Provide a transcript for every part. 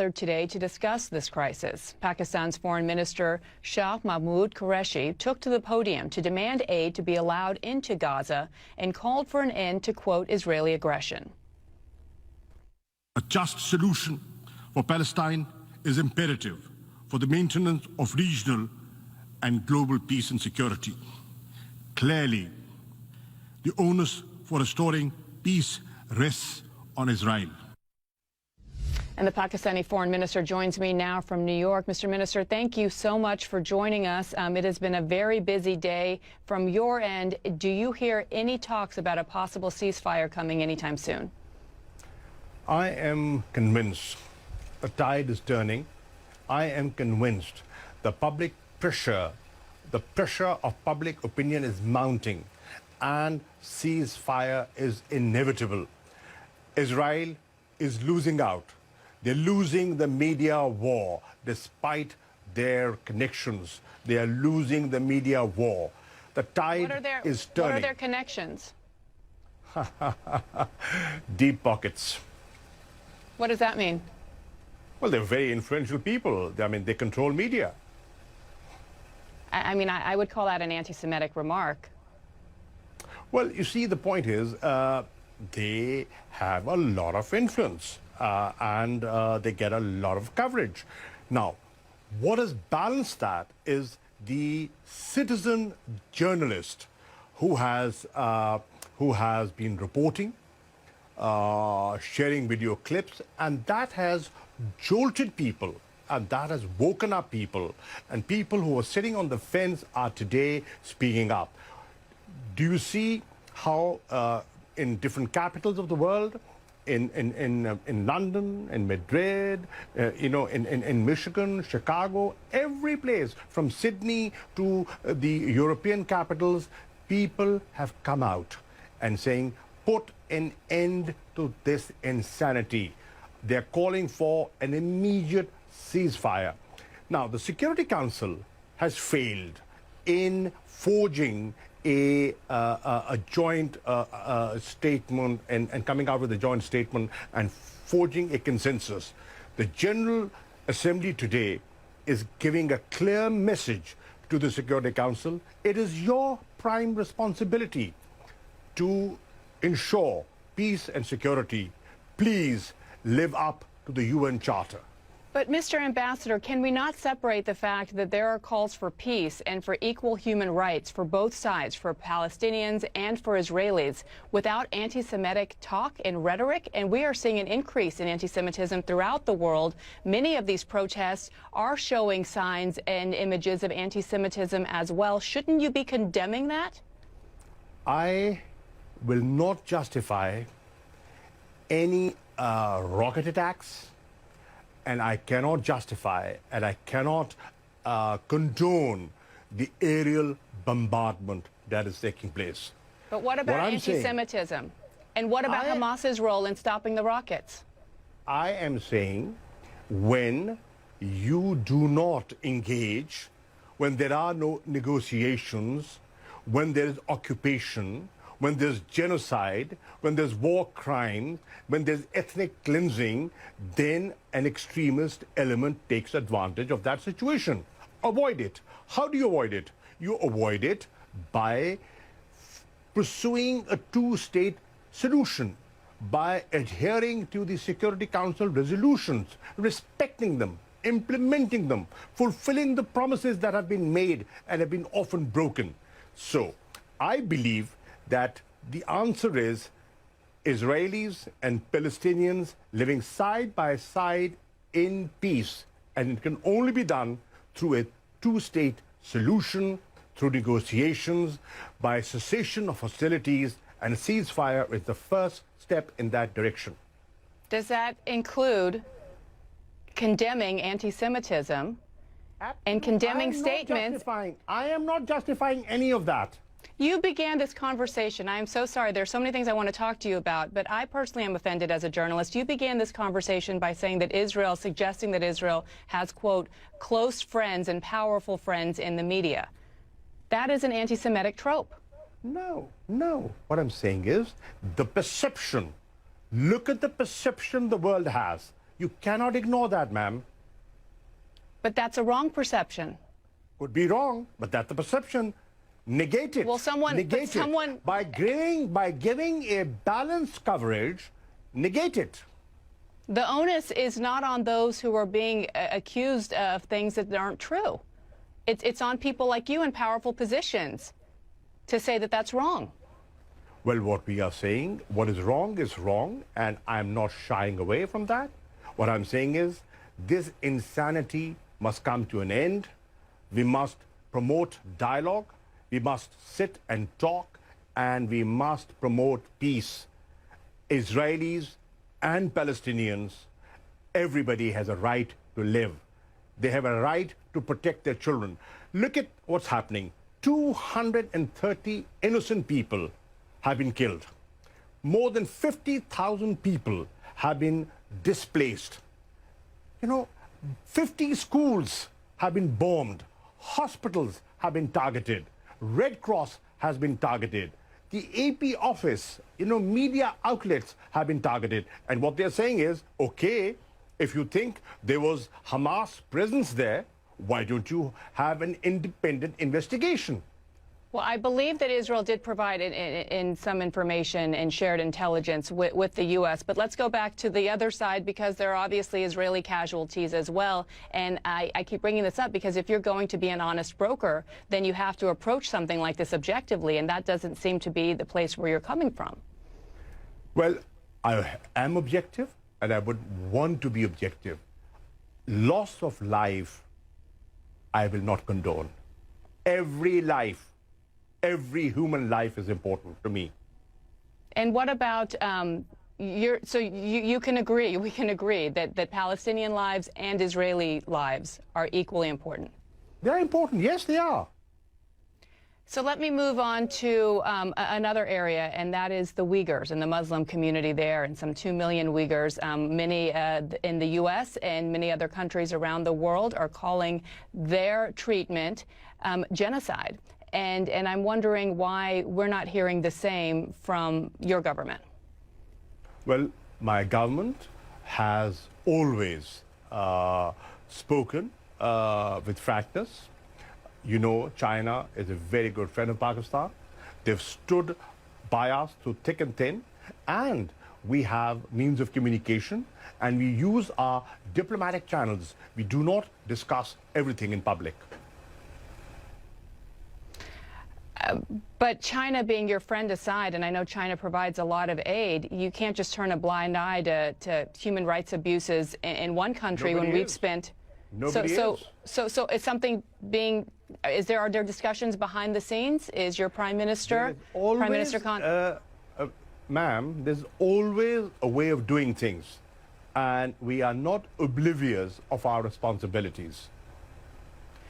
Today to discuss this crisis. Pakistan's Foreign Minister Shah Mahmood Qureshi took to the podium to demand aid to be allowed into Gaza and called for an end to, quote, Israeli aggression. A just solution for Palestine is imperative for the maintenance of regional and global peace and security. Clearly, the onus for restoring peace rests on Israel. And the Pakistani foreign minister joins me now from New York. Mr. Minister, thank you so much for joining us. It has been a very busy day. From your end, do you hear any talks about a possible ceasefire coming anytime soon? I am convinced the tide is turning. I am convinced the public pressure, the pressure of public opinion is mounting, and ceasefire is inevitable. Israel is losing out. They're losing the media war despite their connections. They are losing the media war. The tide is turning. What are their connections? Deep pockets. What does that mean? Well, they're very influential people. I mean, they control media. I would call that an anti-Semitic remark. Well, you see, the point is they have a lot of influence. And they get a lot of coverage. Now, what has balanced that is the citizen journalist who has been reporting, sharing video clips, and that has jolted people, and that has woken up people, and people who are sitting on the fence are today speaking up. Do you see how in different capitals of the world, in London, in Madrid, in Michigan, Chicago, every place, from Sydney to the European capitals, people have come out and saying, put an end to this insanity. They're calling for an immediate ceasefire. Now, the Security Council has failed in forging a joint statement and coming out with a joint statement and forging a consensus. The General Assembly today is giving a clear message to the Security Council. It is your prime responsibility to ensure peace and security. Please live up to the UN Charter. But, Mr. Ambassador, can we not separate the fact that there are calls for peace and for equal human rights for both sides, for Palestinians and for Israelis, without anti-Semitic talk and rhetoric? And we are seeing an increase in anti-Semitism throughout the world. Many of these protests are showing signs and images of anti-Semitism as well. Shouldn't you be condemning that? I will not justify any rocket attacks, and I cannot justify and I cannot condone the aerial bombardment that is taking place. But what about anti-Semitism? And what about Hamas's role in stopping the rockets? I am saying when you do not engage, when there are no negotiations, when there is occupation, when there's genocide, when there's war crime, when there's ethnic cleansing, then an extremist element takes advantage of that situation. Avoid it. How do you avoid it? You avoid it by pursuing a two-state solution, by adhering to the Security Council resolutions, respecting them, implementing them, fulfilling the promises that have been made and have been often broken. So I believe that the answer is Israelis and Palestinians living side by side in peace, and it can only be done through a two-state solution, through negotiations, by cessation of hostilities, and a ceasefire is the first step in that direction. Does that include condemning anti-Semitism and condemning statements? I am not justifying any of that. You began this conversation. I am so sorry. There's so many things I want to talk to you about, but I personally am offended as a journalist. You began this conversation by saying that suggesting that Israel has, quote, close friends and powerful friends in the media. That is an anti-Semitic trope. No. What I'm saying is the perception. Look at the perception the world has. You cannot ignore that, ma'am. But that's a wrong perception. Could be wrong, but that's the perception. Negate it. Well, negate it. By giving a balanced coverage, negate it. The onus is not on those who are being accused of things that aren't true. It's on people like you in powerful positions to say that that's wrong. Well, what we are saying, what is wrong, and I'm not shying away from that. What I'm saying is this insanity must come to an end. We must promote dialogue. We must sit and talk, and we must promote peace. Israelis and Palestinians, everybody has a right to live. They have a right to protect their children. Look at what's happening. 230 innocent people have been killed. More than 50,000 people have been displaced. 50 schools have been bombed. Hospitals have been targeted. Red Cross has been targeted. The AP office, media outlets have been targeted. And what they're saying is, okay, if you think there was Hamas presence there, why don't you have an independent investigation? Well, I believe that Israel did provide in some information and shared intelligence with the U.S. But let's go back to the other side, because there are obviously Israeli casualties as well. And I keep bringing this up because if you're going to be an honest broker, then you have to approach something like this objectively. And that doesn't seem to be the place where you're coming from. Well, I am objective, and I would want to be objective. Loss of life, I will not condone. Every life, every human life is important to me. And what about you can agree, we can agree that Palestinian lives and Israeli lives are equally important? They're important. Yes, they are. So let me move on to another area, and that is the Uyghurs and the Muslim community there, and some 2 million Uyghurs. Many in the U.S. and many other countries around the world are calling their treatment genocide. And I'm wondering why we're not hearing the same from your government. Well, my government has always spoken with frankness. China is a very good friend of Pakistan. They've stood by us through thick and thin, and we have means of communication, and we use our diplomatic channels. We do not discuss everything in public. But China being your friend aside, and I know China provides a lot of aid, you can't just turn a blind eye to human rights abuses in one country. Nobody when we've is. spent. Nobody is. So is something being? Are there discussions behind the scenes? Is your Prime Minister, Prime Minister Khan? Ma'am, there's always a way of doing things, and we are not oblivious of our responsibilities.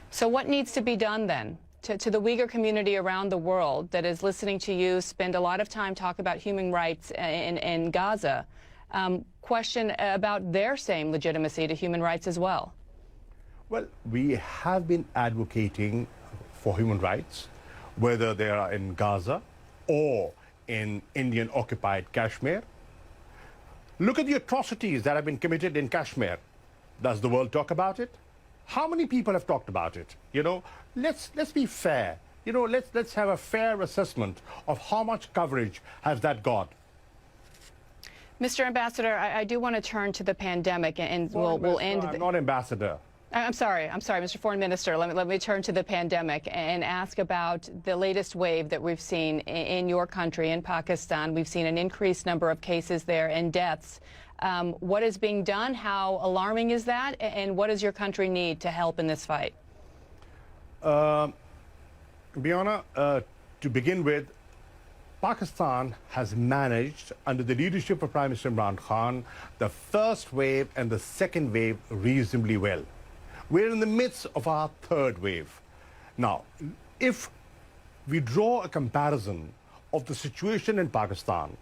So what needs to be done then? To the Uyghur community around the world that is listening to you spend a lot of time talk about human rights in Gaza, question about their same legitimacy to human rights as well. Well, we have been advocating for human rights, whether they are in Gaza or in Indian-occupied Kashmir. Look at the atrocities that have been committed in Kashmir. Does the world talk about it? How many people have talked about it? Let's be fair. Let's have a fair assessment of how much coverage has that got. Mr. Ambassador, I do want to turn to the pandemic, and we'll end. I'm not ambassador. I'm sorry, Mr. Foreign Minister. Let me turn to the pandemic and ask about the latest wave that we've seen in your country, in Pakistan. We've seen an increased number of cases there and deaths. What is being done? How alarming is that? And what does your country need to help in this fight? Bianna, to begin with, Pakistan has managed, under the leadership of Prime Minister Imran Khan, the first wave and the second wave reasonably well. We're in the midst of our third wave. Now, if we draw a comparison of the situation in Pakistan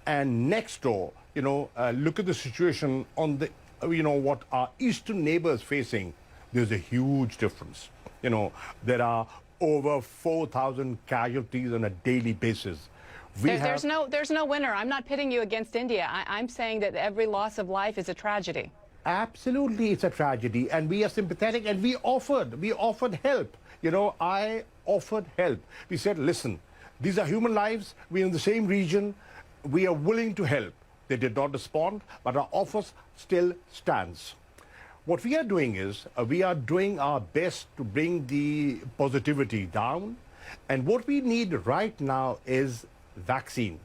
and next door, look at the situation on the, what our eastern neighbors facing, there's a huge difference. There are over 4,000 casualties on a daily basis. There's no winner. I'm not pitting you against India. I'm saying that every loss of life is a tragedy. Absolutely, it's a tragedy, and we are sympathetic, and we offered help. You know, I offered help. We said, listen, these are human lives. We're in the same region. We are willing to help. They did not respond, but our offer still stands. What we are doing is we are doing our best to bring the positivity down, and what we need right now is vaccine.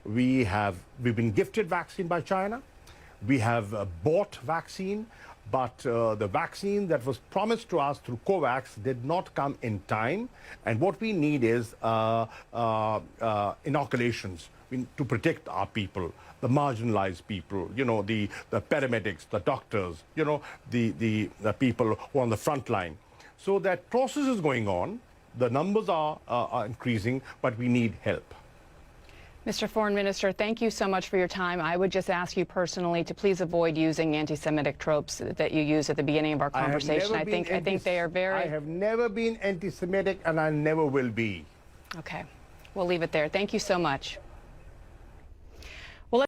We've been gifted vaccine by China. We have bought vaccine, but the vaccine that was promised to us through COVAX did not come in time. And what we need is inoculations to protect our people, the marginalized people, you know, the paramedics, the doctors, you know, the people who are on the front line. So that process is going on. The numbers are increasing, but we need help. Mr. Foreign Minister, thank you so much for your time. I would just ask you personally to please avoid using anti-Semitic tropes that you used at the beginning of our conversation. I think they are very... I have never been anti-Semitic, and I never will be. Okay. We'll leave it there. Thank you so much.